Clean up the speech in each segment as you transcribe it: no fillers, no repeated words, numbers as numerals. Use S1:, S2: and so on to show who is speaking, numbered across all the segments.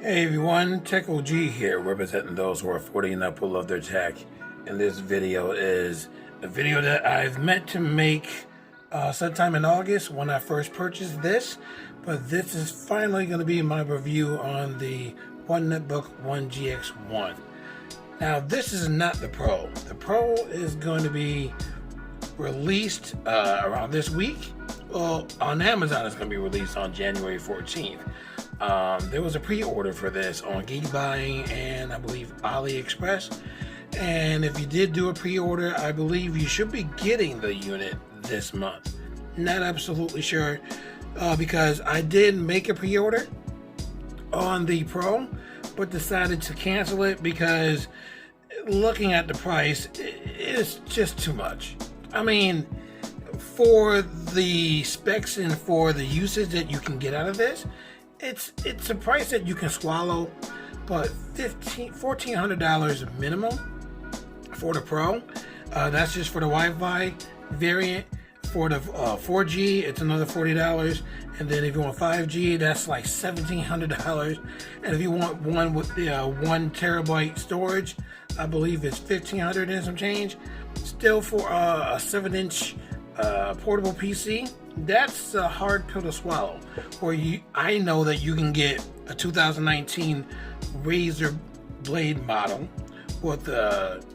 S1: Hey everyone, Tech OG here, representing those who are 40 and up who love their tech. And this video is a video that I've meant to make sometime in August when I first purchased this. But this is finally going to be my review on the Netbook OneGX1. Now this is not the Pro. The Pro is going to be released around this week. Well, on Amazon it's going to be released on January 14th. There was a pre-order for this on Gigabyte and I believe AliExpress. And if you did do a pre-order, I believe you should be getting the unit this month. Not absolutely sure because I did make a pre-order on the Pro, but decided to cancel it because looking at the price, it's just too much. I mean, for the specs and for the usage that you can get out of this, it's a price that you can swallow, but $1,400 minimum for the Pro. That's just for the Wi-Fi variant. For the 4G, it's another $40, and then if you want 5G, that's like $1,700. And if you want one with the 1 terabyte storage, I believe it's $1,500 and some change. Still, for a 7-inch portable PC, that's a hard pill to swallow. I know that you can get a 2019 Razer Blade model with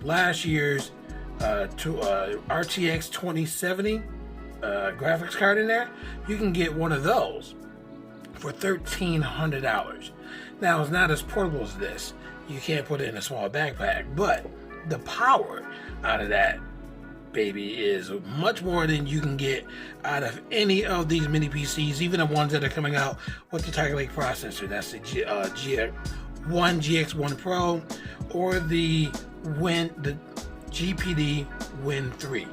S1: last year's RTX 2070 graphics card in there. You can get one of those for $1,300. Now, it's not as portable as this. You can't put it in a small backpack, but the power out of that baby is much more than you can get out of any of these mini PCs, even the ones that are coming out with the Tiger Lake processor. That's the OneGX1 Pro or the GPD Win 3.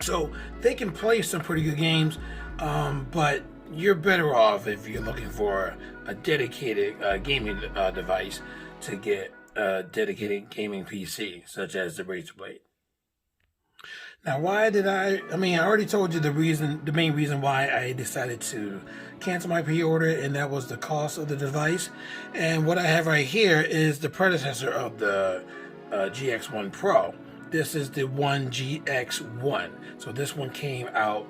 S1: So they can play some pretty good games, but you're better off if you're looking for a dedicated gaming device to get a dedicated gaming PC, such as the Razer Blade. Now, why did I already told you the main reason why I decided to cancel my pre-order, and that was the cost of the device. And what I have right here is the predecessor of the GX1 Pro. This is the OneGX1. So this one came out,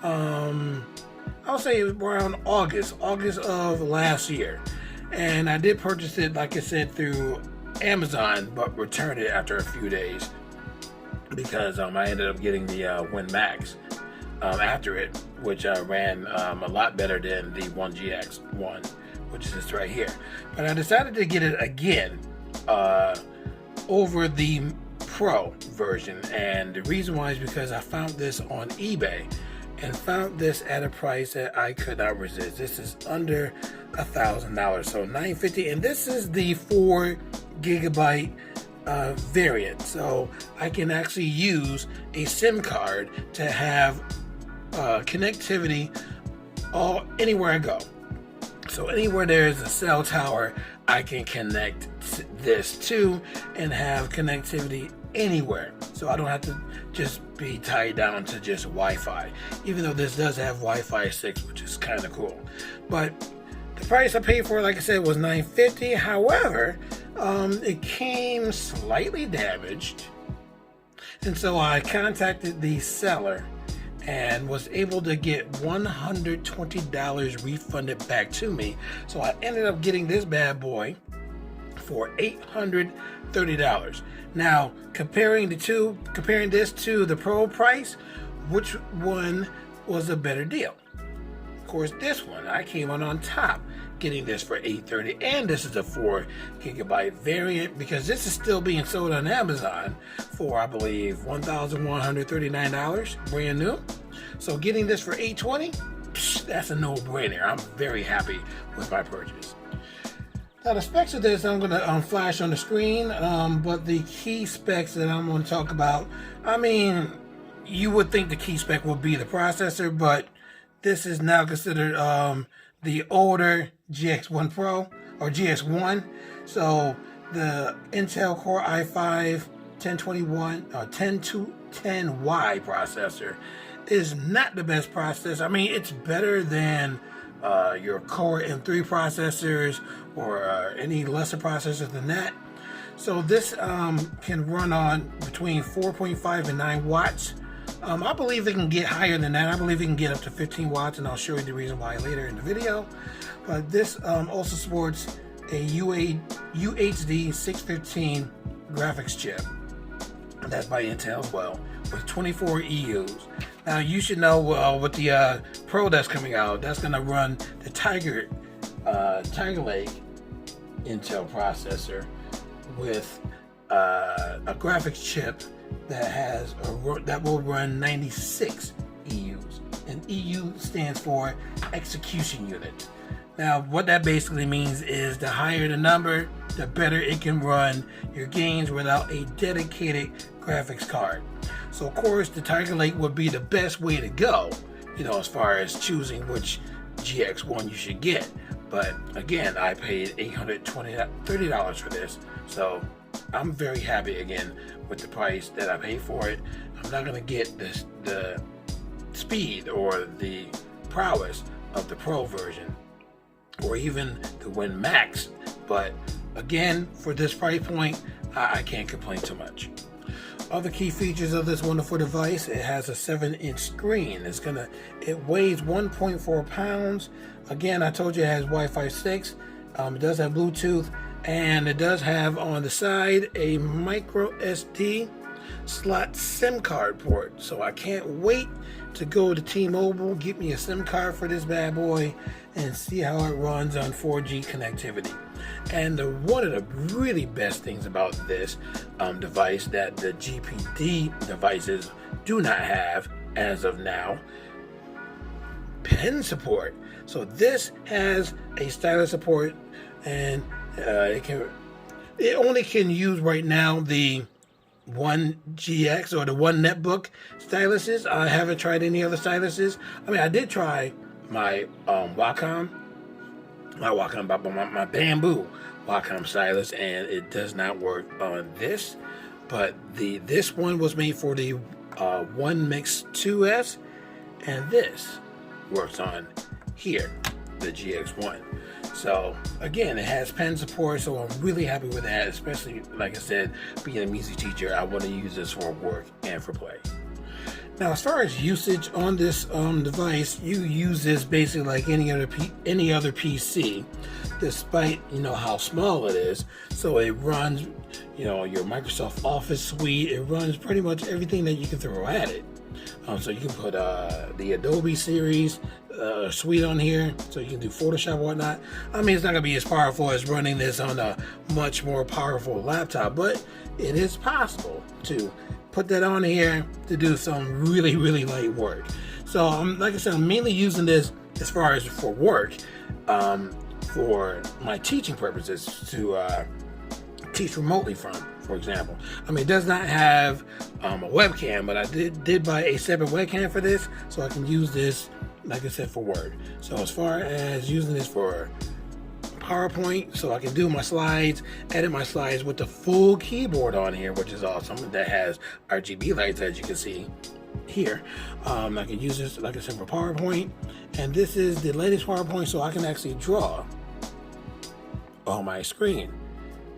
S1: I'll say around August of last year. And I did purchase it, like I said, through Amazon, but returned it after a few days, because I ended up getting the Win Max after it, which ran a lot better than the OneGX1, which is this right here. But I decided to get it again over the Pro version, and the reason why is because I found this on eBay and found this at a price that I could not resist. This is under $1,000, so $950, and this is the 4 gigabyte variant, so I can actually use a SIM card to have connectivity anywhere I go. So anywhere there's a cell tower, I can connect this to and have connectivity anywhere. So I don't have to just be tied down to just Wi-Fi, even though this does have Wi-Fi 6, which is kind of cool. But the price I paid for it, like I said, was $950. However, it came slightly damaged, and so I contacted the seller and was able to get $120 refunded back to me. So I ended up getting this bad boy for $830. Now, comparing this to the Pro price, which one was a better deal? Of course, this one. I came on top getting this for $830, and this is a 4 gigabyte variant, because this is still being sold on Amazon for, I believe, $1,139 brand new. So getting this for $820, that's a no-brainer. I'm very happy with my purchase. Now, the specs of this I'm going to flash on the screen, but the key specs that I'm going to talk about, I mean, you would think the key spec would be the processor, but this is now considered the older GX1 Pro or GX1. So the Intel Core i5 1010Y processor is not the best processor. I mean, it's better than your Core M3 processors or any lesser processors than that. So this can run on between 4.5 and 9 watts. I believe it can get higher than that. I believe it can get up to 15 watts, and I'll show you the reason why later in the video. But this also supports a UHD 615 graphics chip. And that's by Intel as well, with 24 EUs. Now you should know with the Pro that's coming out, that's going to run the Tiger Lake Intel processor with a graphics chip that will run 96 EUs, and EU stands for execution unit. Now what that basically means is the higher the number, the better it can run your games without a dedicated graphics card. So of course the Tiger Lake would be the best way to go, as far as choosing which GX1 you should get. But again, I paid $830 for this, so I'm very happy again with the price that I paid for it. I'm not going to get the speed or the prowess of the Pro version or even the Win Max, but again, for this price point, I can't complain too much. Other key features of this wonderful device: it has a 7-inch screen. It weighs 1.4 pounds. Again, I told you it has Wi-Fi 6. It does have Bluetooth, and it does have on the side a micro SD slot SIM card port. So I can't wait to go to T-Mobile, get me a SIM card for this bad boy, and see how it runs on 4G connectivity. And one of the really best things about this device that the GPD devices do not have as of now: pen support. So this has a stylus support, and it only can use right now the OneGX or the One Netbook styluses. I haven't tried any other styluses. I mean, I did try my my bamboo Wacom stylus, and it does not work on this. But this one was made for the One Mix 2S, and this works on here, the GX1. So again, it has pen support, so I'm really happy with that. Especially, like I said, being a music teacher, I want to use this for work and for play. Now, as far as usage on this device, you use this basically like any other PC, despite how small it is. So it runs, your Microsoft Office suite. It runs pretty much everything that you can throw at it. So you can put the Adobe series suite on here, so you can do Photoshop and whatnot. I mean, it's not going to be as powerful as running this on a much more powerful laptop, but it is possible to put that on here to do some really, really light work. So like I said, I'm mainly using this as far as for work, for my teaching purposes, to teach remotely from, for example. I mean, it does not have a webcam, but I did buy a separate webcam for this, so I can use this, like I said, for work. So as far as using this for PowerPoint, so I can do my slides, edit my slides with the full keyboard on here, which is awesome. That has RGB lights, as you can see here. I can use this, like I said, for PowerPoint, and this is the latest PowerPoint, so I can actually draw on my screen.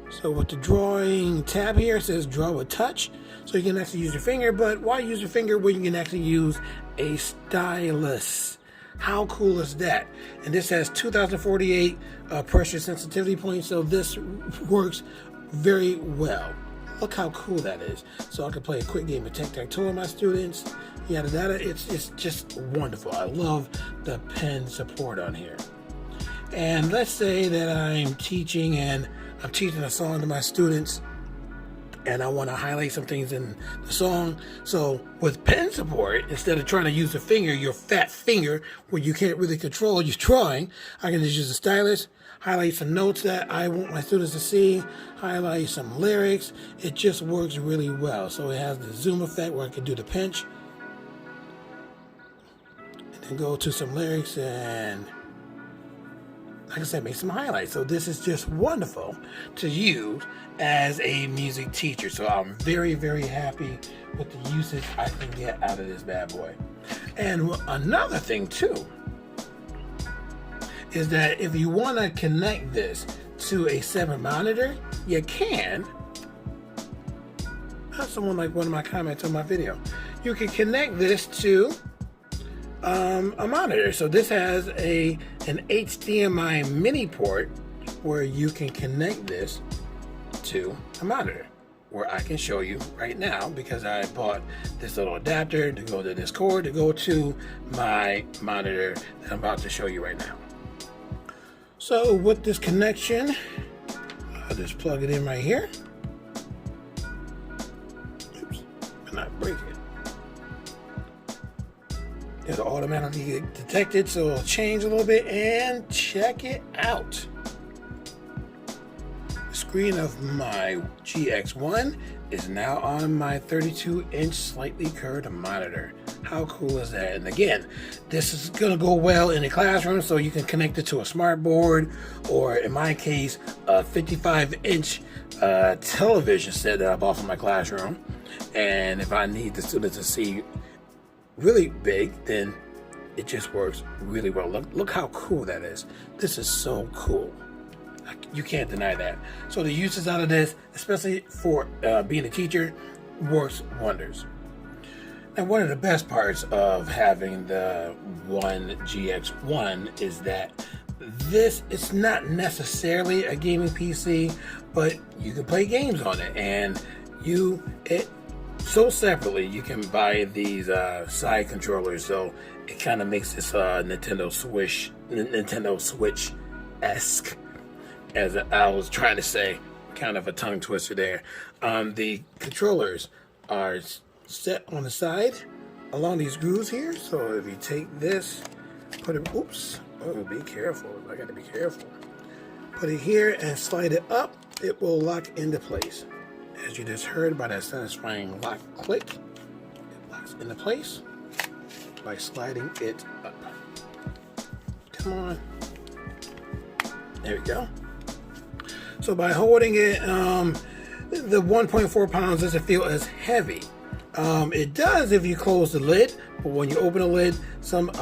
S1: So with the drawing tab here, it says draw with touch, so you can actually use your finger. But why use your finger when you can actually use a stylus? How cool is that? And this has 2048 pressure sensitivity points, so this works very well. Look how cool that is. So I can play a quick game of tic-tac-toe with my students, yada yada. It's just wonderful. I love the pen support on here. And let's say that I'm teaching and I'm teaching a song to my students, and I want to highlight some things in the song. So with pen support, instead of trying to use the finger, your fat finger, where you can't really control your drawing, I can just use a stylus, highlight some notes that I want my students to see, highlight some lyrics. It just works really well. So it has the zoom effect where I can do the pinch, and then go to some lyrics and, like I said, make some highlights. So this is just wonderful to use as a music teacher. So I'm very, very happy with the usage I can get out of this bad boy. And another thing too, is that if you want to connect this to a separate monitor, you can. That's someone like one of my comments on my video. You can connect this to a monitor. So this has an HDMI mini port where you can connect this to a monitor, where I can show you right now, because I bought this little adapter to go to this cord to go to my monitor that I'm about to show you right now. So with this connection, I'll just plug it in right here. Oops, and not break it. It'll automatically get detected, so it'll change a little bit, and check it out. The screen of my GX1 is now on my 32-inch slightly curved monitor. How cool is that? And again, this is gonna go well in a classroom, so you can connect it to a smart board, or in my case, a 55-inch television set that I bought for my classroom. And if I need the students to see really big, then it just works really well. Look how cool that is. This is so cool. You can't deny that. So the uses out of this, especially for being a teacher, works wonders. Now, one of the best parts of having the OneGX1 is that this is not necessarily a gaming PC, but you can play games on it, and so separately you can buy these side controllers, so it kind of makes this Nintendo Switch-esque, as I was trying to say, kind of a tongue twister there. The controllers are set on the side along these grooves here, so if you take this, put it, oops, oh, be careful, I gotta be careful. Put it here and slide it up, it will lock into place. As you just heard by that satisfying lock click, it locks into place by sliding it up. Come on. There we go. So by holding it, the 1.4 pounds doesn't feel as heavy. It does if you close the lid, but when you open the lid, some of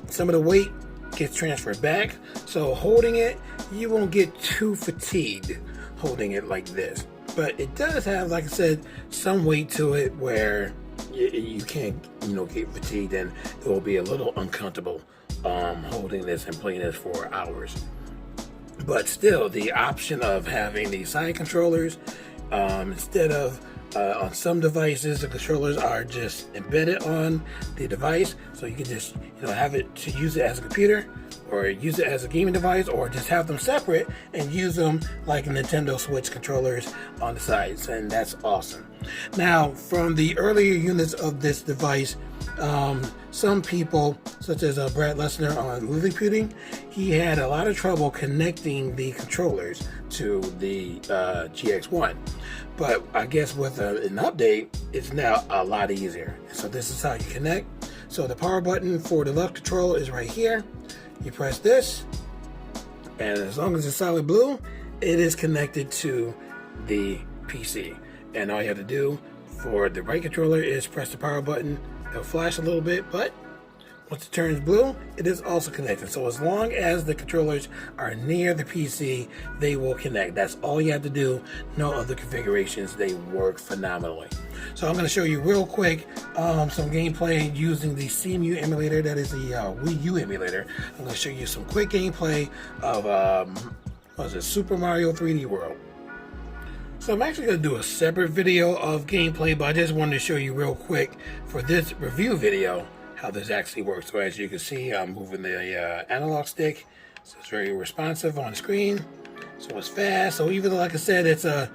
S1: the weight gets transferred back. So holding it, you won't get too fatigued holding it like this. But it does have, like I said, some weight to it where you can't, get fatigued, and it will be a little uncomfortable holding this and playing this for hours. But still, the option of having these side controllers, instead of on some devices, the controllers are just embedded on the device, so you can just have it to use it as a computer, or use it as a gaming device, or just have them separate and use them like Nintendo Switch controllers on the sides, and that's awesome. Now, from the earlier units of this device, some people, such as Brad Lesnar on Lilliputting, he had a lot of trouble connecting the controllers to the GX1. But I guess with an update, it's now a lot easier. So this is how you connect. So the power button for the left control is right here. You press this, and as long as it's solid blue, it is connected to the PC. And all you have to do for the right controller is press the power button. It'll flash a little bit, but once it turns blue, it is also connected. So as long as the controllers are near the PC, they will connect. That's all you have to do. No other configurations. They work phenomenally. So I'm going to show you real quick some gameplay using the CMU emulator. That is the Wii U emulator. I'm going to show you some quick gameplay of Super Mario 3D World. So I'm actually going to do a separate video of gameplay, but I just wanted to show you real quick for this review video how this actually works. So as you can see, I'm moving the analog stick, so it's very responsive on the screen, so it's fast. So even though, like I said, it's a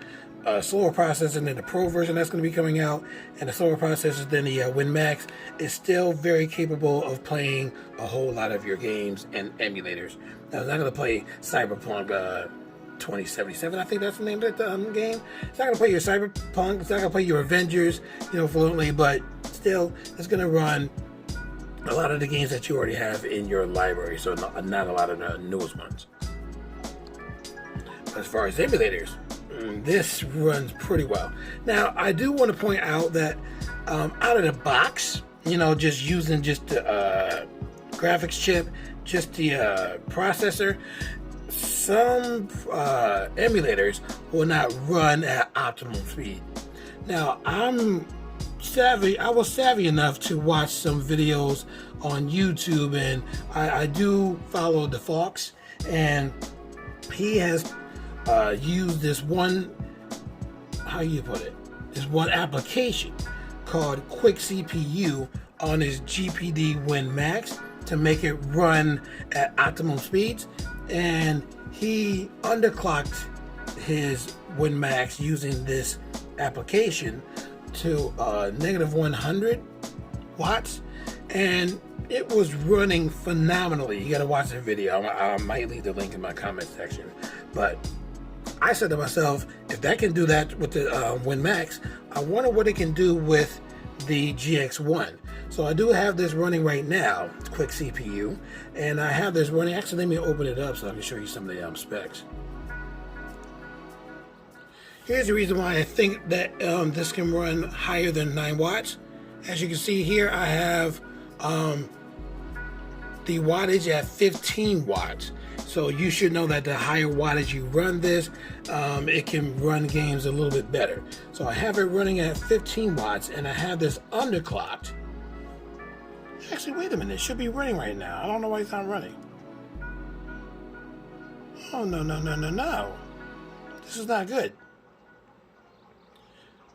S1: slower processor than the Pro version that's going to be coming out, and a slower processor than the WinMax, it's still very capable of playing a whole lot of your games and emulators. Now, I'm not going to play Cyberpunk 2077, I think that's the name of the game. It's not going to play your Cyberpunk, it's not going to play your Avengers, fluently, but still, it's going to run a lot of the games that you already have in your library, so not a lot of the newest ones. As far as emulators, this runs pretty well. Now, I do want to point out that out of the box, just using just the graphics chip, just the processor, some emulators will not run at optimum speed. Now, I was savvy enough to watch some videos on YouTube, and I do follow the Fox, and he has used this one, this one application called Quick CPU on his GPD Win Max to make it run at optimum speeds, and he underclocked his Win Max using this application to negative 100 watts, and it was running phenomenally. You gotta watch the video. I might leave the link in my comment section, but I said to myself, if that can do that with the Win Max, I wonder what it can do with the GX1. So I do have this running right now, Quick CPU, and I have this running. Actually, let me open it up so I can show you some of the specs. Here's the reason why I think that this can run higher than 9 watts. As you can see here, I have the wattage at 15 watts. So you should know that the higher wattage you run this, it can run games a little bit better. So I have it running at 15 watts, and I have this underclocked. Actually, wait a minute, it should be running right now. I don't know why it's not running. Oh, no. This is not good.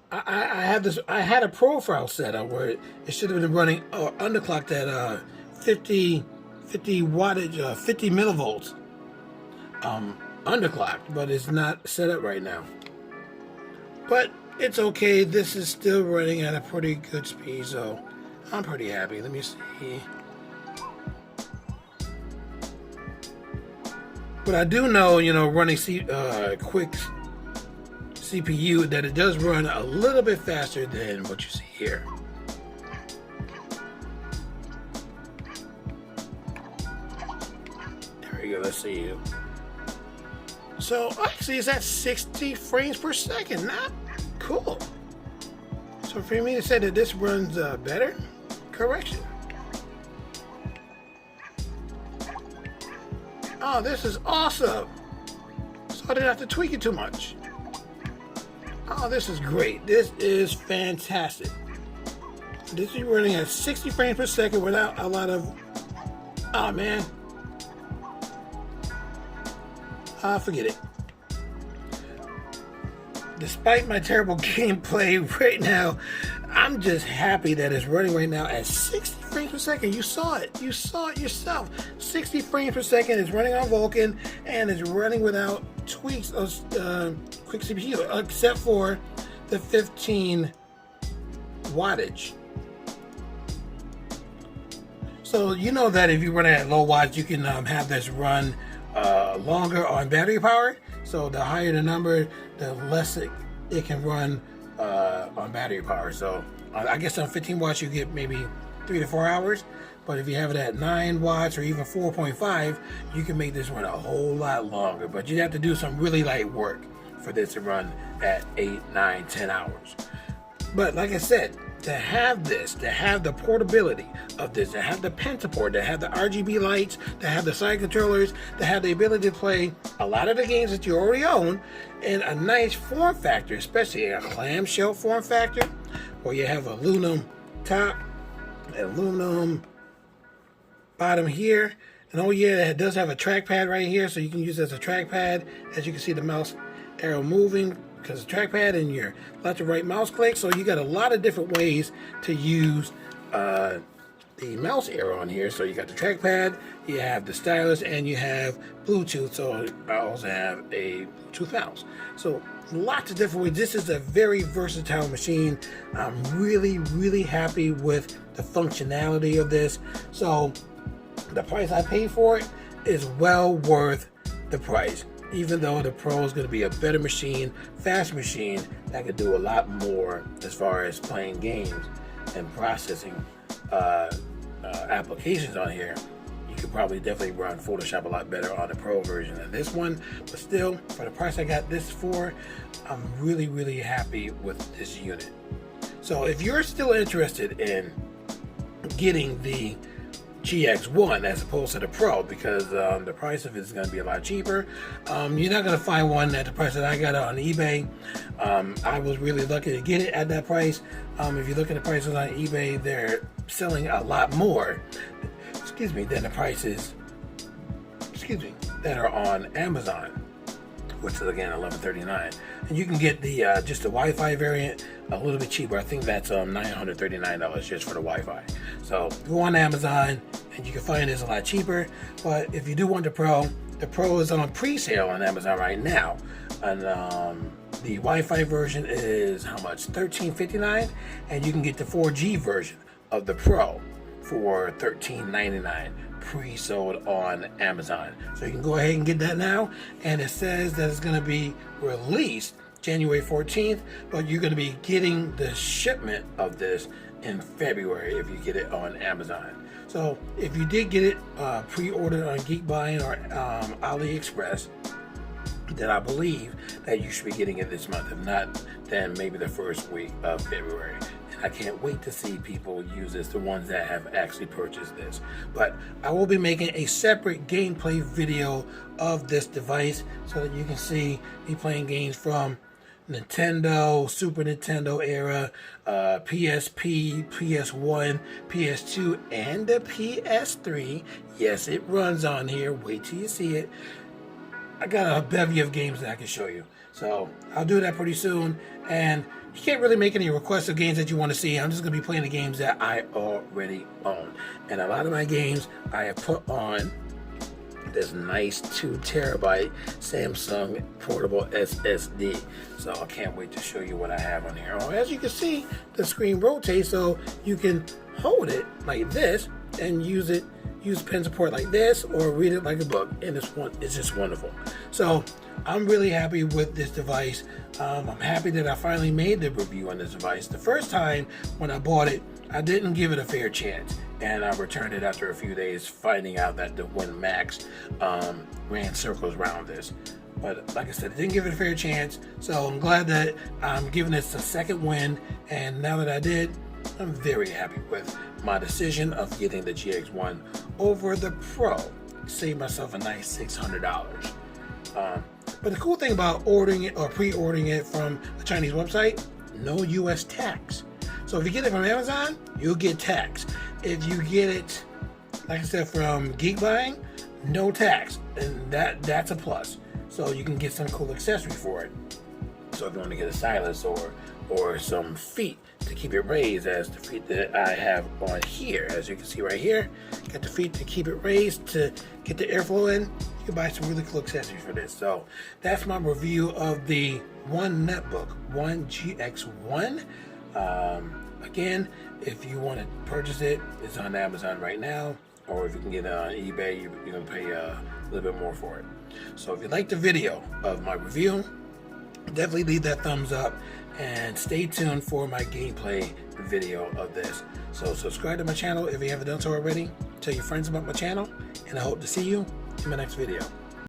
S1: I had a profile set up where it should have been running underclocked at 50 wattage, 50 millivolts underclocked, but it's not set up right now. But it's okay. This is still running at a pretty good speed, so I'm pretty happy. Let me see. But I do know, running Quick CPU, that it does run a little bit faster than what you see here. There we go, let's see. So actually it's at 60 frames per second, not cool. So for me to say that this runs better, correction. Oh, this is awesome. So I didn't have to tweak it too much. Oh, this is great. This is fantastic. This is running at 60 frames per second without a lot of... Oh, man. Forget it. Despite my terrible gameplay right now, I'm just happy that it's running right now at 60 frames per second. You saw it. You saw it yourself. 60 frames per second. It's running on Vulkan, and it's running without tweaks of Quick CPU, except for the 15 wattage. So you know that if you run it at low watts, you can have this run longer on battery power. So the higher the number, the less it can run on battery power. So I guess on 15 watts you get maybe 3 to 4 hours. But if you have it at 9 watts or even 4.5, you can make this run a whole lot longer. But you'd have to do some really light work for this to run at 8, 9, 10 hours. But like I said, to have this, to have the portability of this, to have the pen support, to have the RGB lights, to have the side controllers, to have the ability to play a lot of the games that you already own in a nice form factor, especially a clamshell form factor, where you have aluminum top, aluminum bottom here, and oh yeah, it does have a trackpad right here, so you can use it as a trackpad. As you can see, the mouse arrow moving because it's a trackpad, and your left and right mouse click. So you got a lot of different ways to use the mouse arrow on here. So you got the trackpad, you have the stylus, and you have Bluetooth. So I also have a Bluetooth mouse. So lots of different ways. This is a very versatile machine. I'm really happy with the functionality of this. So the price I paid for it is well worth the price, even though the Pro is going to be a better machine, fast machine that could do a lot more as far as playing games and processing applications on here. You could probably definitely run Photoshop a lot better on the Pro version than this one, but still, for the price I got this for, I'm really happy with this unit. So if you're still interested in getting the GX1 as opposed to the Pro, because the price of it is going to be a lot cheaper. You're not going to find one at the price that I got it on eBay. I was really lucky to get it at that price. If you look at the prices on eBay, they're selling a lot more, than the prices, that are on Amazon, which is again $11.39. And you can get the just the Wi-Fi variant a little bit cheaper. I think that's $939 just for the Wi-Fi. So go on Amazon and you can find this a lot cheaper. But if you do want the Pro is on pre-sale on Amazon right now. And the Wi-Fi version is how much? $13.59, and you can get the 4G version of the Pro for $13.99 pre-sold on Amazon. So you can go ahead and get that now, and it says that it's going to be released January 14th, but you're going to be getting the shipment of this in February if you get it on Amazon. So if you did get it pre-ordered on Geekbuying or AliExpress, then I believe that you should be getting it this month. If not, then maybe the first week of February. And I can't wait to see people use this, the ones that have actually purchased this. But I will be making a separate gameplay video of this device so that you can see me playing games from Nintendo, Super Nintendo era, PSP, PS1, PS2, and the PS3. Yes, it runs on here. Wait till you see it. I got a bevy of games that I can show you. So I'll do that pretty soon. And you can't really make any requests of games that you want to see. I'm just going to be playing the games that I already own. And a lot of my games I have put on this nice 2 terabyte Samsung portable SSD. So I can't wait to show you what I have on here. Oh, as you can see, the screen rotates so you can hold it like this and use pen support like this, or read it like a book, and it's just wonderful. So I'm really happy with this device. I'm happy that I finally made the review on this device. The first time when I bought it, I didn't give it a fair chance, and I returned it after a few days, finding out that the WinMax ran circles around this. But like I said, I didn't give it a fair chance, so I'm glad that I'm giving this a second win, and now that I did, I'm very happy with my decision of getting the GX1 over the Pro. Saved myself a nice $600. But the cool thing about ordering it or pre-ordering it from a Chinese website, no US tax. So if you get it from Amazon, you'll get tax. If you get it, like I said, from Geekbuying, no tax, and that's a plus. So you can get some cool accessory for it. So if you want to get a stylus or some feet to keep it raised, as the feet that I have on here, as you can see right here, got the feet to keep it raised to get the airflow in. You can buy some really cool accessories for this. So that's my review of the Netbook OneGX1. Again, if you want to purchase it, it's on Amazon right now, or if you can get it on eBay, you're going to pay a little bit more for it. So if you like the video of my review, definitely leave that thumbs up and stay tuned for my gameplay video of this. So subscribe to my channel if you haven't done so already. Tell your friends about my channel, and I hope to see you in my next video.